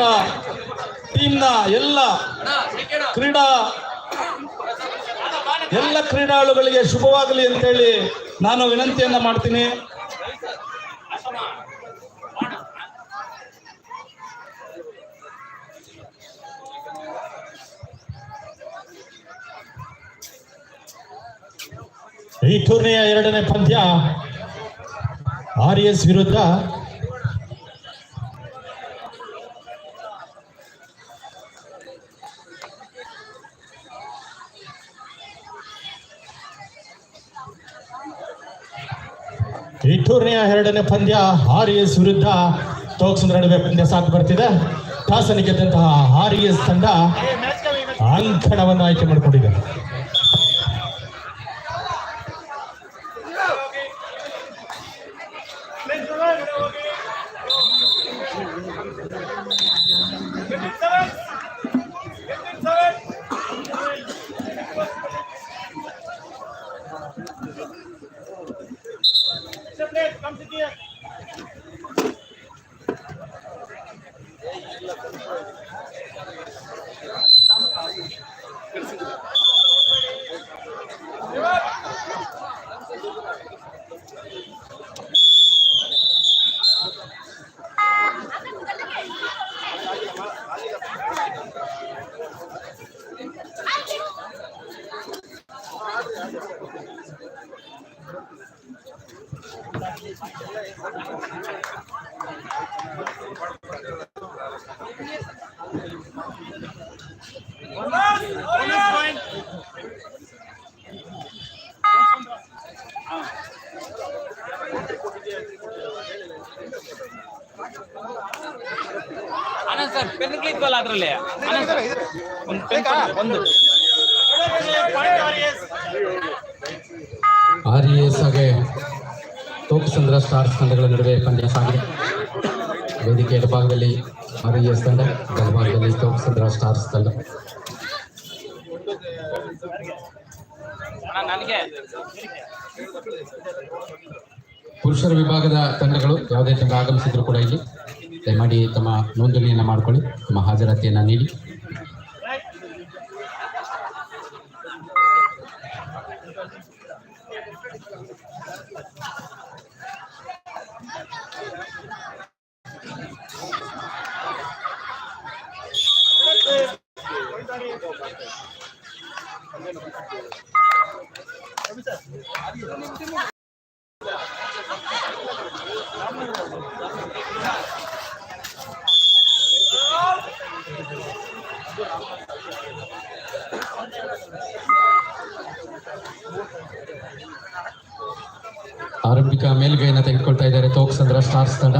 ನಂತರ ಟೀಮ್ನ ಎಲ್ಲ ಕ್ರೀಡಾಳುಗಳಿಗೆ ಶುಭವಾಗಲಿ ಅಂತೇಳಿ ನಾನು ವಿನಂತಿಯನ್ನ ಮಾಡ್ತೀನಿ. ಈ ಟೂರ್ನಿಯ ಎರಡನೇ ಪಂದ್ಯ RS ವಿರುದ್ಧ RS ವಿರುದ್ಧ ತೋಕ್ಸಂದ್ರ ನಡುವೆ ಪಂದ್ಯ ಸಾಕು ಬರ್ತಿದೆ. ಟಾಸನ್ನು ಗೆದ್ದಂತಹ RS ತಂಡ ಅಂಕಣವನ್ನು ಆಯ್ಕೆ ಮಾಡಿಕೊಂಡಿದೆ. RS ಹಾಗೆ ತೋಕ್ಸಂದ್ರ ಸ್ಟಾರ್ಸ್ ತಂಡಗಳ ನಡುವೆ ಪಂದ್ಯ ಸಾಗಿದೆ. ವೇದಿಕೆ ಎಡಭಾಗದಲ್ಲಿ RS ತಂಡ, ಬಲಭಾಗದಲ್ಲಿ ತೋಕ್ಸಂದ್ರ ಸ್ಟಾರ್ಸ್ ತಂಡ. ಪುರುಷರ ವಿಭಾಗದ ತಂಡಗಳು ಯಾವುದೇ ತಂಡ ಆಗಮಿಸಿದ್ರು ಕೂಡ ಇಲ್ಲಿ ದಯಮಾಡಿ ತಮ್ಮ ನೋಂದಣಿಯನ್ನು ಮಾಡಿಕೊಳ್ಳಿ, ತಮ್ಮ ಹಾಜರಾತಿಯನ್ನು ನೀಡಿ. ಆರಂಭಿಕ ಮೇಲುಗೈಯನ್ನು ತೆಗೆದುಕೊಳ್ತಾ ಇದ್ದಾರೆ ತೋಕ್ಸಂದ್ರ ಸ್ಟಾರ್ಸ್ ತಂಡ.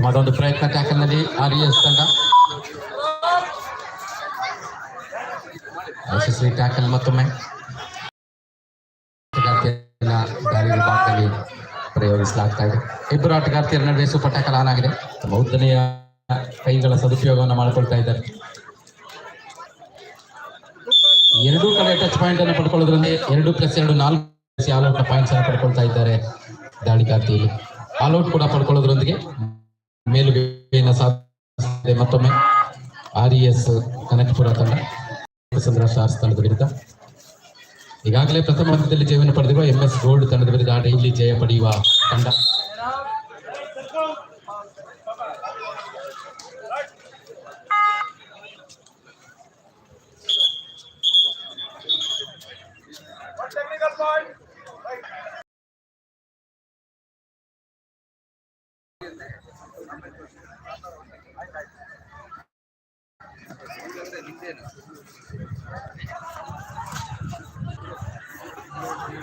ಮತ್ತೊಂದು ಪ್ರಯತ್ನ ಟ್ಯಾಕಲ್ನಲ್ಲಿ RS ತಂಡ ಯಶಸ್ವಿ ಟ್ಯಾಕಲ್. ಮತ್ತೊಮ್ಮೆ ದಾರಿ ವಿಭಾಗದಲ್ಲಿ ಪ್ರಯೋಗಿಸಲಾಗ್ತಾ ಇದೆ. ಇಬ್ಬರು ಆಟಗಾರ್ತಿಯರ ನಡುವೆ ಸೂಪರ್ ಟ್ಯಾಕಲ್ ಆನ್ ಆಗಿದೆ. ತಮ್ಮ ಉದ್ದನೆಯ ಕೈಗಳ ಸದುಪಯೋಗವನ್ನು ಮಾಡಿಕೊಳ್ತಾ ಇದ್ದಾರೆ. ಎರಡೂ ಕಡೆ ಟಚ್ ಪಾಯಿಂಟ್ ಅನ್ನು ಪಡ್ಕೊಳ್ಳೋದ್ರಲ್ಲಿ 2+2 4 ಆಲ್ಔಟ್ ಪಾಯಿಂಟ್ಸ್ ಅನ್ನು ಪಡ್ಕೊಳ್ತಾ ಇದ್ದಾರೆ ದಾಳಿಗಾರ್ತಿಯಲ್ಲಿ. ಆಲ್ಔಟ್ ಕೂಡ ಪಡ್ಕೊಳ್ಳೋದ್ರೊಂದಿಗೆ ಮೇಲುಗೈಯನ್ನು ಸಾಧಿಸಿದೆ. ಮತ್ತೊಮ್ಮೆ RS ಕನಕಪುರ ತಂಡ ತೋಕ್ಸಂದ್ರ ಸ್ಟಾರ್ಸ್ ತಂಡದ ವಿರುದ್ಧ ಈಗಾಗಲೇ ಪ್ರಥಮ ಹಂತದಲ್ಲಿ ಜಯವನ್ನು ಪಡೆದಿರುವ MS ಗೋಲ್ಡ್ ತಂಡದ ವಿರುದ್ಧ ಡೈಲಿ ಜಯ ಪಡೆಯುವ ತಂಡ.